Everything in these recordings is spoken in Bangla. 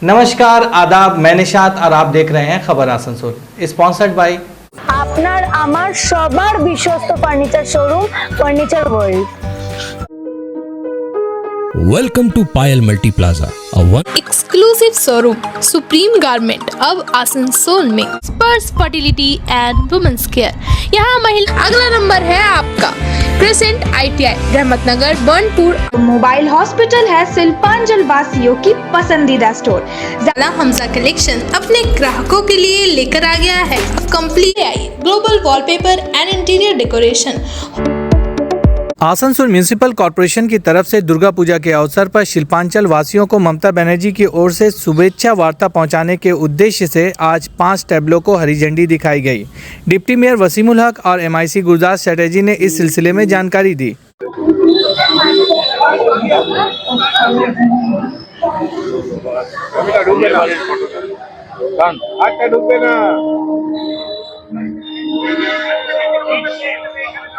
नमस्कार, आदाब, मैं निशात और आप देख रहे हैं खबर आसनसोल, स्पॉन्सर्ड बाय আপনার আমার সবার বিশ্বস্ত furniture showroom furniture world. Welcome to Payal Multi Plaza, a one exclusive showroom supreme garment अब आसनसोल में स्पर्श फर्टिलिटी एंड वुमेन्स केयर। यहाँ महिला। अगला नंबर है आपका crescent ITI Rahmat Nagar Burnpur. Mobile hospital है शिल्पांचल वासियों की पसंदीदा स्टोर। ज़्यादा हमसा कलेक्शन अपने ग्राहकों के लिए लेकर आ गया है complete global wallpaper and interior decoration. Asansol municipal corporation की तरफ से दुर्गा पूजा के अवसर पर शिल्पांचल वासियों को ममता बनर्जी की ओर से शुभेच्छा वार्ता पहुंचाने के उद्देश्य से आज 5 टैबलों को हरी झंडी दिखाई गई। डिप्टी मेयर वसीमुल हक और MIC गुरदास चटर्जी ने इस सिलसिले में जानकारी दी।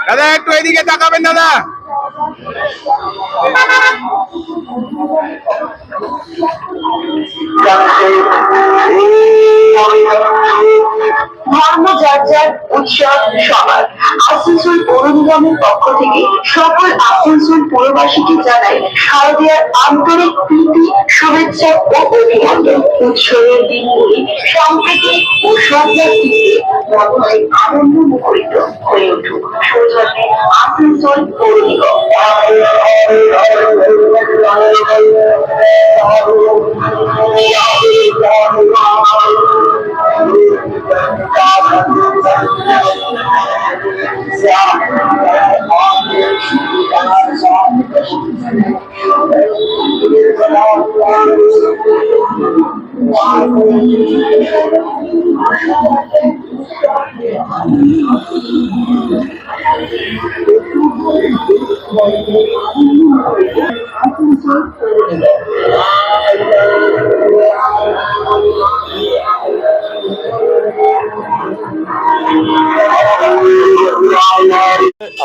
দাদা একটু এদিকে তাকাবেন দাদা। ধর্ম যার যার উৎসব সবার। আসানসোল পৌর নিগমের পক্ষ থেকে সকল আসানসোল পৌরবাসীকে জানাই শারদীয়ার আন্তরিক প্রীতি, শুভেচ্ছা ও অভিনন্দন। উৎসবের দিনগুলি সম্প্রীতি ও সম্প্রীতিতে মনে আনন্দ মুখরিত হয়ে উঠুক। সৌজন্যে আসানসোল পৌর নিগম।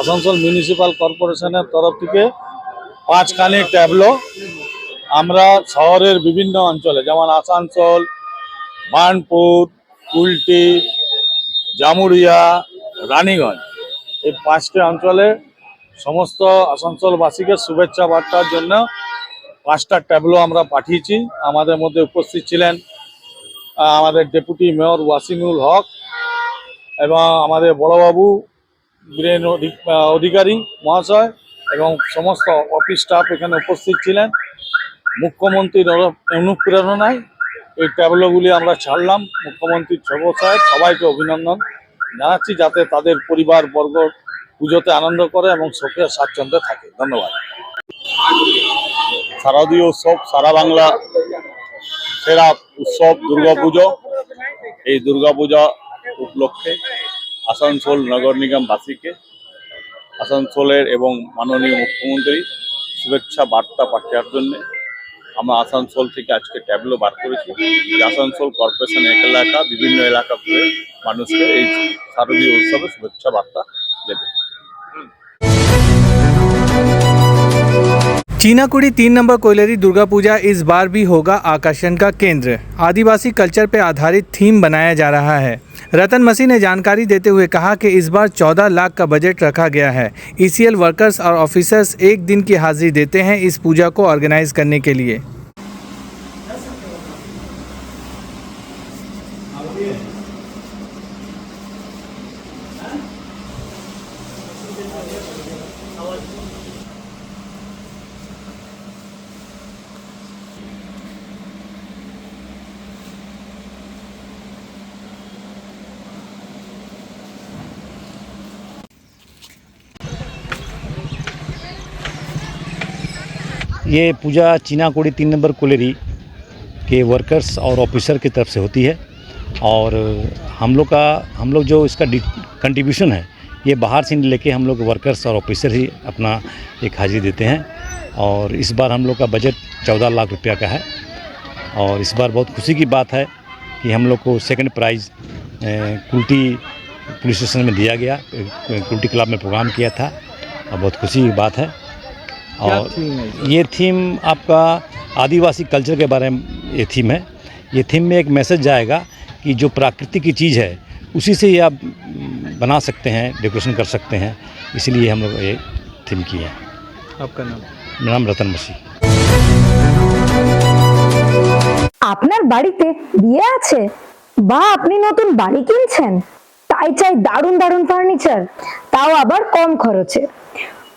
আসানসোল মিউনিসিপাল কর্পোরেশনের তরফ থেকে 5খানি ট্যাবলো আমরা শহরের বিভিন্ন অঞ্চলে যেমন আসানসোল, বার্নপুর, কুলটি, জামুরিয়া, রানীগঞ্জ এই 5টি অঞ্চলে সমস্ত আসানসোলবাসীকে শুভেচ্ছা বার্তার জন্য 5টা ট্যাবলো আমরা পাঠিয়েছি। আমাদের মধ্যে উপস্থিত ছিলেন আমাদের ডেপুটি মেয়র ওয়াসিমুল হক এবং আমাদের বড়বাবু বীরেন অধিকারী মহাশয় এবং সমস্ত অফিস স্টাফ এখানে উপস্থিত ছিলেন। মুখ্যমন্ত্রীর অনুপ্রেরণায় এই ট্যাবলোগুলি আমরা ছাড়লাম। মুখ্যমন্ত্রীর সাহেব সবাইকে অভিনন্দন জানাচ্ছি, যাতে তাদের পরিবারবর্গ পুজোতে আনন্দ করে এবং সুখে স্বাচ্ছন্দ্যে থাকে। ধন্যবাদ। শারদীয় উৎসব সারা বাংলা সেরা উৎসব দুর্গাপুজো। এই দুর্গাপূজা উপলক্ষে আসানসোল নগর নিগমবাসীকে আসানসোলের এবং মাননীয় মুখ্যমন্ত্রী শুভেচ্ছা বার্তা পাঠানোর জন্য আমরা আসানসোল থেকে আজকে ট্যাবলো বার করেছি। আসানসোল কর্পোরেশন এলাকা বিভিন্ন এলাকা ঘুরে মানুষকে এই শারদীয় উৎসবে শুভেচ্ছা বার্তা দেবে। चीनाकुड़ी 3 नंबर कोयलरी दुर्गा पूजा इस बार भी होगा आकर्षण का केंद्र। आदिवासी कल्चर पर आधारित थीम बनाया जा रहा है। रतन मसीह ने जानकारी देते हुए कहा कि इस बार 14 लाख का बजट रखा गया है। ECL वर्कर्स और ऑफिसर्स 1 दिन की हाजिरी देते हैं इस पूजा को ऑर्गेनाइज करने के लिए। ये पूजा चीनाकुड़ी 3 नंबर कोयलरी के वर्कर्स और ऑफिसर की तरफ से होती है और हम लोग जो इसका कंट्रीब्यूशन है ये बाहर से नहीं लेके हम लोग वर्कर्स और ऑफिसर ही अपना एक हाजिरी देते हैं। और इस बार हम लोग का बजट 14 लाख रुपया का है और इस बार बहुत खुशी की बात है कि हम लोग को second prize Kulti police station में दिया गया। कुल्टी क्लब में प्रोग्राम किया था और बहुत खुशी की बात है। और ये थीम आपका आदिवासी कल्चर के बारे में ये थीम है। ये थीम में एक मैसेज जाएगा कि जो प्रकृति की चीज़ है उसी से ही आप बना सकते हैं, डेकोरेशन कर सकते हैं, इसलिए हम लोग ये थीम किए हैं। आपका नाम? मेरा नाम रतन मसी। আপনার বাড়িতে বিয়ে আছে বা আপনি নতুন বাড়ি কিনছেন, তাই চাই দারুণ দারুণ ফার্নিচার, তাও আবার কম খরচে।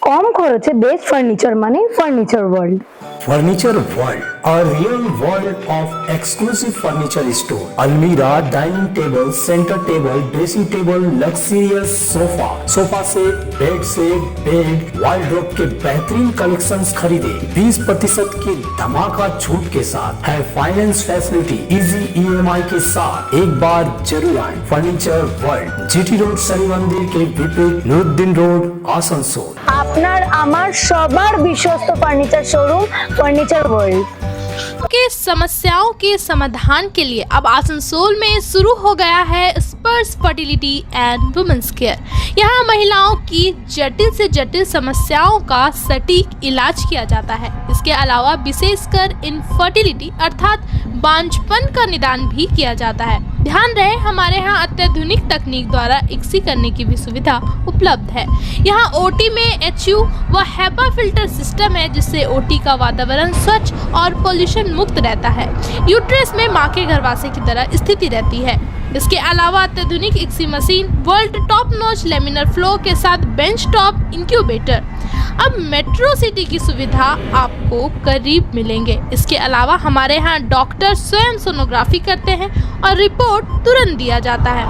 কম খরচে বেস্ট ফার্নিচার মানে furniture world. Furniture World, a real world of exclusive furniture store. Almirah, dining table, center table, dressing table, luxurious sofa set, bed set, bed, wardrobe के बेहतरीन कलेक्शंस खरीदे 20% की धमाका छूट के साथ है फाइनेंस फैसिलिटी इजी EMI के साथ। एक बार जरूर आए furniture world, GT road, Shani मंदिर के विपरीत, नूरुद्दीन रोड, आसनसोल। আপনার আমার সবার বিশ্বস্ত ফার্নিচার শোরুম ফার্নিচার ওয়ার্ল্ড। के समस्याओं के समाधान के लिए अब आसनसोल में शुरू हो गया है स्पर्श फर्टिलिटी एंड वुमेन्स केयर। यहाँ महिलाओं की जटिल से जटिल समस्याओं का सटीक इलाज किया जाता है। इसके अलावा विशेषकर इनफर्टिलिटी अर्थात बांझपन का निदान भी किया जाता है। ध्यान रहे हमारे यहाँ अत्याधुनिक तकनीक द्वारा इक्सी करने की भी सुविधा उपलब्ध है। यहाँ ओटी में HU व HEPA फिल्टर सिस्टम है, जिससे ओटी का वातावरण स्वच्छ और पोल्यूशन मुक्त रहता है। यूट्रस में माँ के गर्भाशय की तरह स्थिति रहती है। इसके अलावा अत्याधुनिक ICSI machine, world top notch laminar flow के साथ बेंच टॉप इंक्यूबेटर। अब मेट्रो सिटी की सुविधा आपको करीब मिलेंगे। इसके अलावा हमारे यहाँ डॉक्टर स्वयं सोनोग्राफी करते हैं और रिपोर्ट तुरंत दिया जाता है।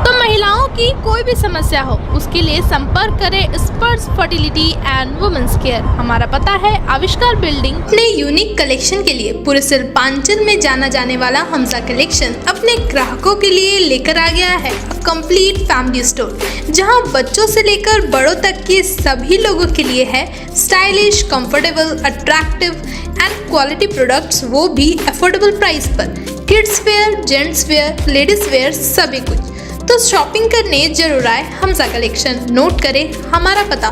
तो महिलाओं की कोई भी समस्या हो उसके लिए संपर्क करें स्पर्श फर्टिलिटी एंड वुमेन्स केयर। हमारा पता है आविष्कार बिल्डिंग। अपने यूनिक कलेक्शन के लिए पूरे शिल्पांचल में जाना जाने वाला हमजा कलेक्शन अपने ग्राहकों के लिए लेकर आ गया है कंप्लीट फैमिली स्टोर, जहां बच्चों से लेकर बड़ों तक के सभी लोगों के लिए है stylish, comfortable, attractive and quality products, वो भी अफोर्डेबल प्राइस पर। Kids where, gents wear, ladies wear, सभी कुछ। तो शॉपिंग करने जरूर आए हमजा कलेक्शन। नोट करें हमारा पता,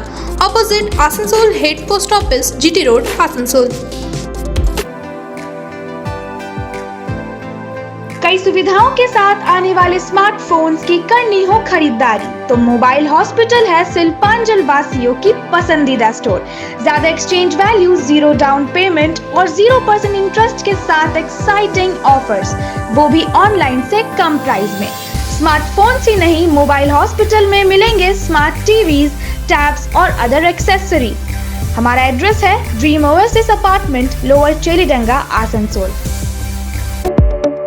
opposite Asansol head post office, GT road, Asansol. कई सुविधाओं के साथ आने वाले स्मार्टफोन्स की करनी हो खरीदारी तो मोबाइल हॉस्पिटल है शिल्पांचल वासियों की पसंदीदा स्टोर। ज्यादा एक्सचेंज वैल्यू, 0 डाउन पेमेंट और 0% इंटरेस्ट के साथ एक्साइटिंग ऑफर्स, वो भी ऑनलाइन से कम प्राइस में। स्मार्टफोन्स ही नहीं, मोबाइल हॉस्पिटल में मिलेंगे स्मार्ट टीवीज, टैब्स और अदर एक्सेसरी। हमारा एड्रेस है dream oasis apartment, lower Chelidanga, Asansol.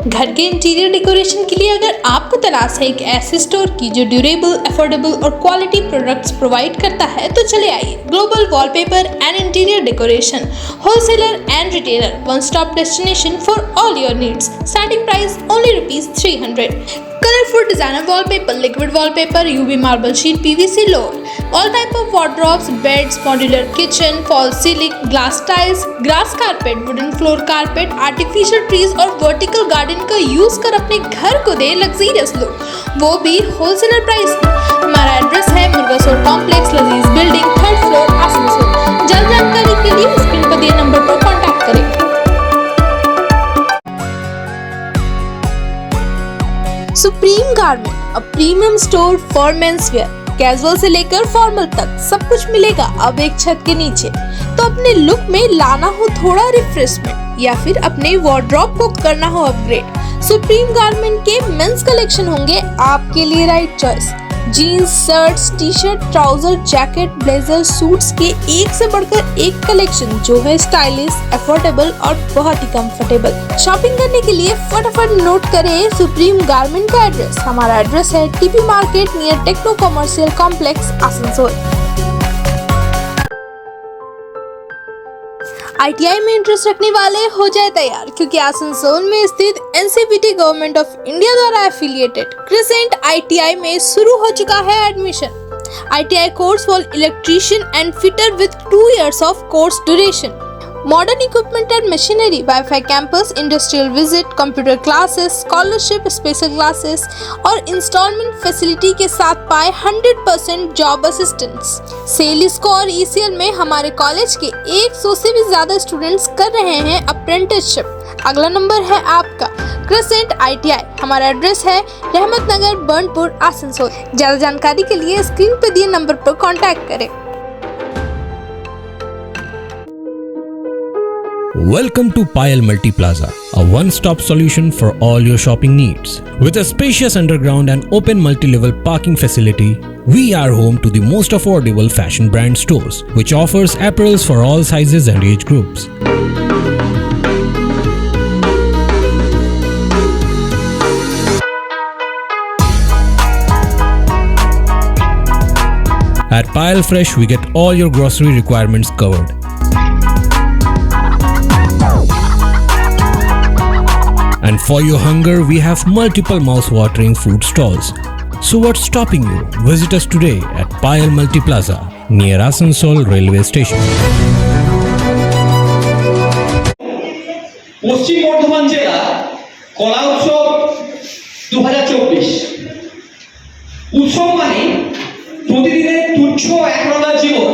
घर के इंटीरियर डेकोरेशन के लिए अगर आपको तलाश है एक ऐसे स्टोर की जो ड्यूरेबल, अफोर्डेबल और क्वालिटी प्रोडक्ट्स प्रोवाइड करता है, तो चले आइए global wallpaper and interior decoration, wholesaler and retailer, one stop destination for all your needs. Starting price only ₹300। Colorful designer wallpaper, liquid wallpaper, UV marble sheet, PVC load, all type of wardrobes, beds, modular kitchen, false ceiling, glass tiles, grass carpet, wooden floor carpet, artificial trees और vertical garden का यूज कर अपने घर को दे लग्जरियस लुक, वो भी होलसेलर प्राइस में। हमारा एड्रेस है मुर्गासोल कॉम्प्लेक्स, लजीज बिल्डिंग, 3rd फ्लोर, आसनसोल। जल्द जानकारी के लिए स्क्रीन पर दिए नंबर पर कॉन्टैक्ट करें। Supreme garment, a premium store for men's wear. Casual से लेकर फॉर्मल तक सब कुछ मिलेगा अब एक छत के नीचे। तो अपने लुक में लाना हो थोड़ा रिफ्रेशमेंट या फिर अपने वार्डरोब को करना हो अपग्रेड, सुप्रीम गारमेंट के मेंस कलेक्शन होंगे आपके लिए right choice. Jeans, shirts, T shirt, trouser, jacket, blazer, suits के एक से बढ़कर एक कलेक्शन जो है स्टाइलिश, अफोर्डेबल और बहुत ही कंफर्टेबल। शॉपिंग करने के लिए फटाफट नोट करें सुप्रीम गारमेंट का एड्रेस। हमारा एड्रेस है TP market near techno commercial complex, Asansol. ITI में इंटरेस्ट रखने वाले हो जाए तैयार, क्योंकि आसनसोल में स्थित NCPT गवर्नमेंट ऑफ इंडिया द्वारा एफिलिएटेड क्रिसेंट ITI में शुरू हो चुका है admission. ITI course for electrician and fitter with 2 years of course duration. Modern equipment and machinery, wifi campus, industrial visit, computer classes, scholarship, special classes और इंस्टॉलमेंट फैसिलिटी के साथ पाए 100% जॉब असिस्टेंस। सेलिस्को और ECL में हमारे कॉलेज के 100 से भी ज्यादा स्टूडेंट्स कर रहे हैं अप्रेंटिसशिप। अगला नंबर है आपका क्रिसेंट ITI। हमारा एड्रेस है रहमत नगर, बर्नपुर, आसनसोल। ज़्यादा जानकारी के लिए स्क्रीन पर दिए नंबर पर कॉन्टैक्ट करें। Welcome to Payal Multi Plaza, a one-stop solution for all your shopping needs. With a spacious underground and open multi-level parking facility, we are home to the most affordable fashion brand stores, which offers apparels for all sizes and age groups. At Payal Fresh, we get all your grocery requirements covered. And for your hunger, we have multiple mouth-watering food stalls. So what's stopping you? Visit us today at Payal Multi Plaza near Asansol Railway Station. পশ্চিম বর্ধমান জেলা কলা উৎসব 2024 উৎসব মানে প্রতিদিনের তুচ্ছ একরঙা জীবন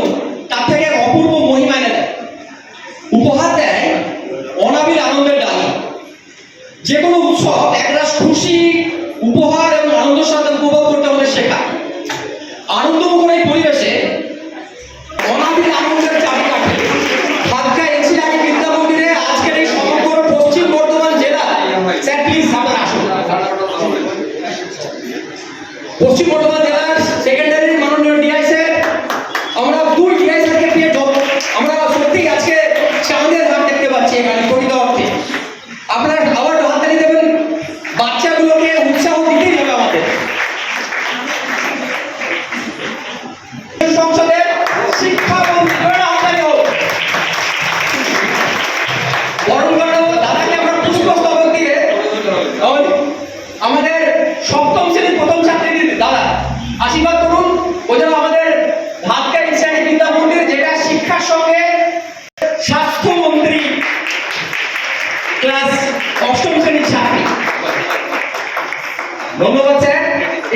তার থেকে এক অপূর্ব মহিমা এনে দেয়, উপহার দেয় অনাবিল আনন্দের ডালি। যে কোনো উৎসব একরাশ খুশি, উপহার এবং আনন্দের সাথে উপভোগ করতে আমাদের শেখা। আনন্দমুখর এই পরিবেশে অনাবিল আনন্দের চাবিকাঠি ভাগ্যা এনসিআরটি বিদ্যা মন্দিরে আজকের এই সমগ্র পশ্চিম বর্ধমান জেলা। স্যার প্লিজ আপনারা আসুন। পশ্চিম বর্ধমান জেলার সেকেন্ডারি মাননীয় ডিআই স্যার, আমরা দুই ডিআই স্যারকে পেয়ে আমরা সত্যি আজকে চাঁদের হাট দেখতে পাচ্ছি এখানে প্রকৃত অর্থে। আপনারা আবার হাততালি দেবেন, বাচ্চাগুলোকে উৎসাহ দিতেই হবে আমাদের। সংসদের শিক্ষামন্ত্রী হাততালি হোক। বরণগণ দাদাকে আমরা পুষ্পস্তবক দিয়ে আমাদের সপ্তম শ্রেণীর প্রথম ছাত্রী দাদা আশীর্বাদ করুন। ওই জন্য আমাদের ভাগ্যা এনসিআরটি বিদ্যা মন্দির, যেটা শিক্ষার সঙ্গে স্বাস্থ্যমন্ত্রী ক্লাস অষ্টম শ্রেণীর ছাত্রী। ধন্যবাদ স্যার।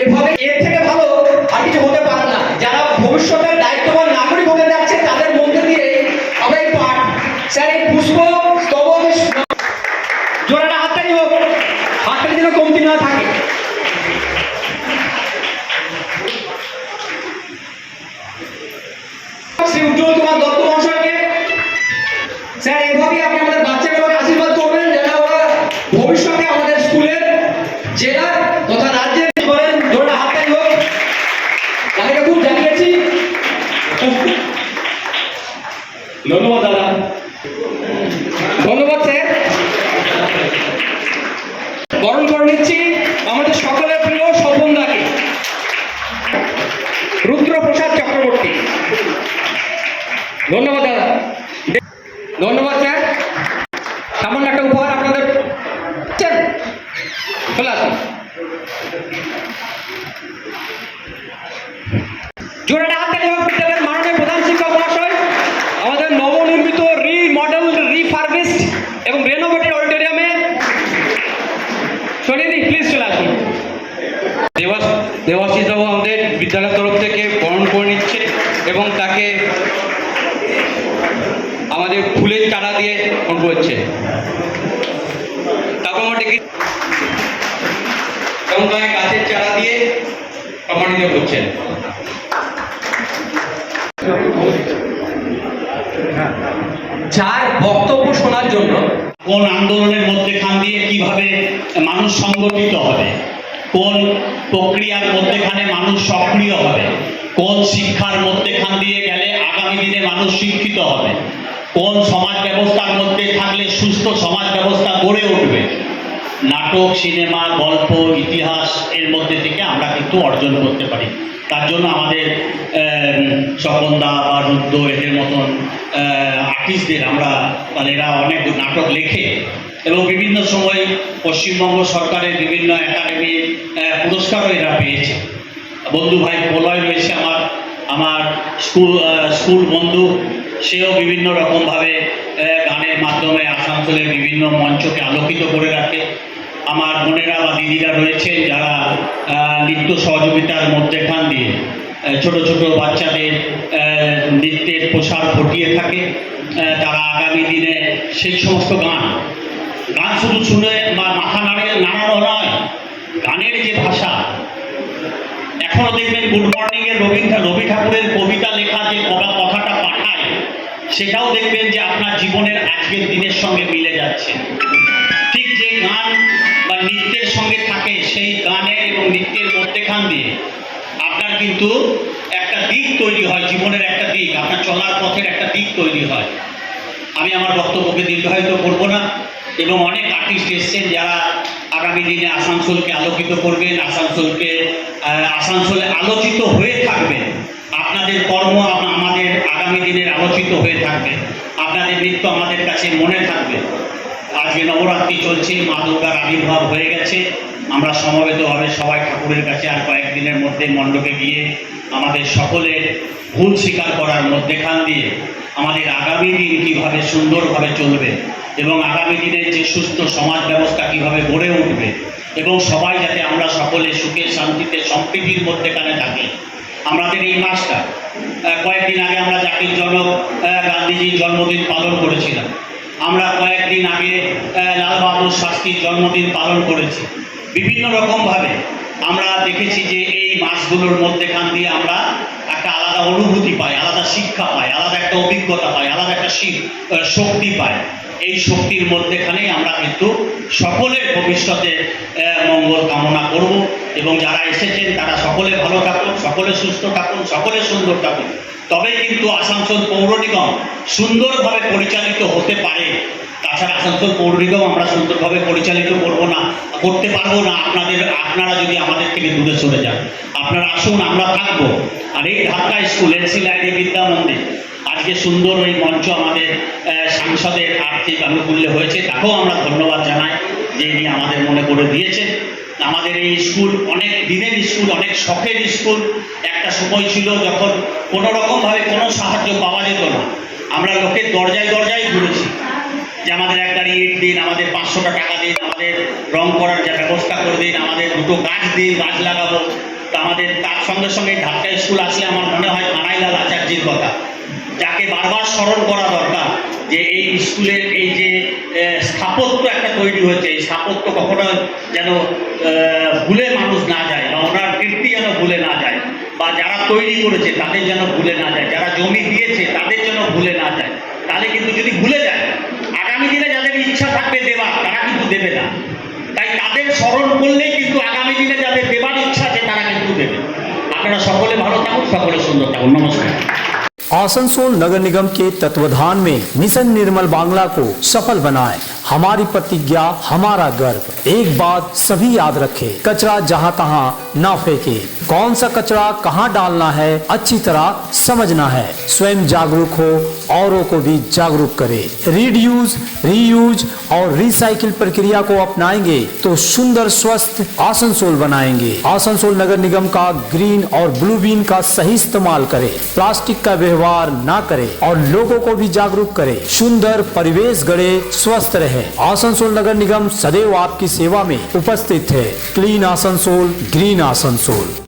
এভাবে এর থেকে ভালো আর কিছু হতে পারে না। যারা ভবিষ্যতের দায়িত্ববান নাগরিক হতে যাচ্ছে তাদের মধ্যে দিয়ে আমরা এই পাঠ স্যার এই পুষ্প স্তবক জোড়াটা হাততালি হোক, হাততালি যেন কমতি না থাকে। শ্রী উজ্জ্বল কুমার দত্ত মহাশয়কে স্যার এভাবেই আপনি আমাদের বাচ্চাগুলোকে আশীর্বাদ করবেন যেন ওরা ভবিষ্যতে আমাদের স্কুলের, জেলার তথা রাজ্যের করেন। জোড়া হাততালি হোক, তাদেরকে খুব জানিয়েছি। ধন্যবাদ দাদা, ধন্যবাদ স্যার। বরণ করে নিচ্ছি আমাদের সকলের প্রিয় স্বপনদাকে, রুদ্রপ্রসাদ চক্রবর্তী। ধন্যবাদ দাদা, ধন্যবাদ স্যার। সামান্য একটা উপহার আপনাদের চলে আসুন। জোড়াটা হাততালি হোক বিদ্যালয়ের মাননীয় প্রধান শিক্ষক মহাশয়, আমাদের নবনির্মিত রিমডেল, রিফার্বিশড এবং রেনোভেটেড অডিটোরিয়ামে সোনিদি প্লিজ চলে আসুন। দেবাশিস বাবু আমাদের বিদ্যালয়ের তরফ থেকে বরণ করে নিচ্ছে এবং তাকে আমাদের ফুলের চারা দিয়ে বরণ করছে। তারপর আমাদের এবং তাকে গাছের চারা দিয়ে সম্মানিত করছেন। যার বক্তব্য শোনার জন্য কোন আন্দোলনের মধ্যেখান দিয়ে কিভাবে মানুষ সংগঠিত হবে, কোন প্রক্রিয়ার মধ্যেখানে মানুষ সক্রিয় হবে, কোন শিক্ষার মধ্যেখান দিয়ে গেলে আগামী দিনে মানুষ শিক্ষিত হবে, কোন সমাজ ব্যবস্থার মধ্যে থাকলে সুস্থ সমাজ ব্যবস্থা গড়ে উঠবে। নাটক, সিনেমা, গল্প, ইতিহাস এর মধ্যে থেকে আমরা কিন্তু অর্জন করতে পারি। তার জন্য আমাদের স্বপনদা বা রুদ্র এদের মতন আর্টিস্টদের আমরা, মানে এরা অনেক নাটক লেখে এবং বিভিন্ন সময় পশ্চিমবঙ্গ সরকারের বিভিন্ন একাডেমি পুরস্কারও এরা পেয়েছে। বন্ধু ভাই প্রলয় রয়েছে আমার স্কুল বন্ধু, সেও বিভিন্ন রকমভাবে গানের মাধ্যমে আসানসোলের বিভিন্ন মঞ্চকে আলোকিত করে রাখে। আমার বোনেরা বা দিদিরা রয়েছে যারা নৃত্য সহযোগিতার মধ্যেখান দিয়ে ছোট ছোট বাচ্চাদের নৃত্যের প্রসার ঘটিয়ে থাকে। তারা আগামী দিনে সেই সমস্ত গান গান শুধু শুনে বা মাথা নাড়ানো নয়, গানের যে ভাষা, এখনো দেখবেন গুড মর্নিং এর রবি ঠাকুরের কবিতা লেখা যে কথাটা পাঠায়, সেটাও দেখবেন যে আপনার জীবনের আজকের দিনের সঙ্গে মিলে যাচ্ছে। ঠিক যে গান বা নৃত্যের সঙ্গে থাকে, সেই গানের এবং নৃত্যের মধ্যেখান দিয়ে আপনার কিন্তু একটা দিক তৈরি হয়, জীবনের একটা দিক, আপনার চলার পথের একটা দিক তৈরি হয়। আমি আমার বক্তব্যকে দীর্ঘায়িত করব না, এবং অনেক আর্টিস্ট এসছেন যারা আগামী দিনে আসানসোলকে আলোকিত করবেন, আসানসোলে আলোচিত হয়ে থাকবেন। আপনাদের কর্ম আমাদের আগামী দিনের আলোচিত হয়ে থাকবে, আপনাদের নৃত্য আমাদের কাছে মনে থাকবে। আজকে নবরাত্রি চলছে, মা দুর্গার আবির্ভাব হয়ে গেছে। আমরা সমবেতভাবে সবাই ঠাকুরের কাছে আর কয়েকদিনের মধ্যে মণ্ডপে গিয়ে আমাদের সকলের ভুল স্বীকার করার মধ্যেখান দিয়ে আমাদের আগামী দিন কীভাবে সুন্দরভাবে চলবে এবং আগামী দিনের যে সুস্থ সমাজ ব্যবস্থা কীভাবে গড়ে উঠবে এবং সবাই যাতে আমরা সকলে সুখে শান্তিতে সম্প্রীতির মধ্যেখানে থাকি। আমাদের এই মাসটা কয়েকদিন আগে আমরা জাতির জনক গান্ধীজির জন্মদিন পালন করেছিলাম, আমরা কয়েকদিন আগে লাল বাহাদুর শাস্ত্রীর জন্মদিন পালন করেছি। বিভিন্ন রকমভাবে আমরা দেখেছি যে এই মাসগুলোর মধ্যেখান দিয়ে আমরা একটা আলাদা অনুভূতি পাই, আলাদা শিক্ষা পাই, আলাদা একটা অভিজ্ঞতা পাই, আলাদা একটা শক্তি পাই। এই শক্তির মধ্যেখানেই আমরা কিন্তু সকলের ভবিষ্যতে মঙ্গল কামনা করব এবং যারা এসেছেন তারা সকলে ভালো থাকুন, সকলে সুস্থ থাকুন, সকলে সুন্দর থাকুন। তবে কিন্তু আসানসোল পৌর নিগম সুন্দরভাবে পরিচালিত হতে পারে। তাছাড়া আসানসোল পৌর নিগম আমরা সুন্দরভাবে পরিচালিত করতে পারবো না আপনারা যদি আমাদের থেকে দূরে সরে যান। আপনারা আসুন, আমরা থাকবো। আর এই ঢাকা স্কুল এনসি লাইব্রেরি বিদ্যা মন্দির আজকে সুন্দর ওই মঞ্চ আমাদের সাংসদের আর্থিক আনুকূল্য হয়েছে, তাকেও আমরা ধন্যবাদ জানাই যে ইনি আমাদের মনে করে দিয়েছেন। আমাদের এই স্কুল অনেক দিনের স্কুল, অনেক শখের স্কুল। একটা সময় ছিল যখন কোনো রকমভাবে কোনো সাহায্য পাওয়া যেত না, আমরা লোকের দরজায় দরজায় ঘুরেছি যে আমাদের এক গাড়ি ইট দিন, আমাদের 500 টাকা দিন, আমাদের রং করার যা ব্যবস্থা করে দিন, আমাদের 2টো গাছ দিন, গাছ লাগাবো। তো আমাদের তার সঙ্গে সঙ্গে ঢাকা স্কুল আসলে আমার মনে হয় কানাইলাল আচার্যের কথা, যাকে বারবার স্মরণ করা দরকার যে এই স্কুলের এই যে স্থাপত্য একটা তৈরি হয়েছে, এই স্থাপত্য কখনো যেন ভুলে মানুষ না যায়, বা ওনার কীর্তি যেন ভুলে না যায়, বা যারা তৈরি করেছে তাদের যেন ভুলে না যায়, যারা জমি দিয়েছে তাদের যেন ভুলে না যায়। তাহলে কিন্তু যদি ভুলে যায়, আগামী দিনে যাদের ইচ্ছা থাকবে দেবার, তারা কিন্তু দেবে না। তাই তাদের স্মরণ করলেই কিন্তু আগামী দিনে যাদের দেবার ইচ্ছা আছে তারা কিন্তু দেবে। আপনারা সকলে ভালো থাকুন, সকলে সুন্দর থাকুন। নমস্কার। आसनसोल नगर निगम के तत्वाधान में मिशन निर्मल बांग्ला को सफल बनाएं। हमारी प्रतिज्ञा, हमारा गर्व। एक बात सभी याद रखें, कचरा जहां तहां ना फेंके। कौन सा कचरा कहां डालना है अच्छी तरह समझना है। स्वयं जागरूक हो, औरों को भी जागरूक करें। रीड्यूज, रीयूज और रिसाइकिल प्रक्रिया को अपनाएंगे तो सुंदर स्वस्थ आसनसोल बनाएंगे। आसनसोल नगर निगम का ग्रीन और ब्लू बीन का सही इस्तेमाल करें, प्लास्टिक का व्यवहार ना करें और लोगों को भी जागरूक करें। सुंदर परिवेश गढ़े, स्वस्थ रहे। आसनसोल नगर निगम सदैव आपकी सेवा में उपस्थित है। Clean Asansol, green Asansol.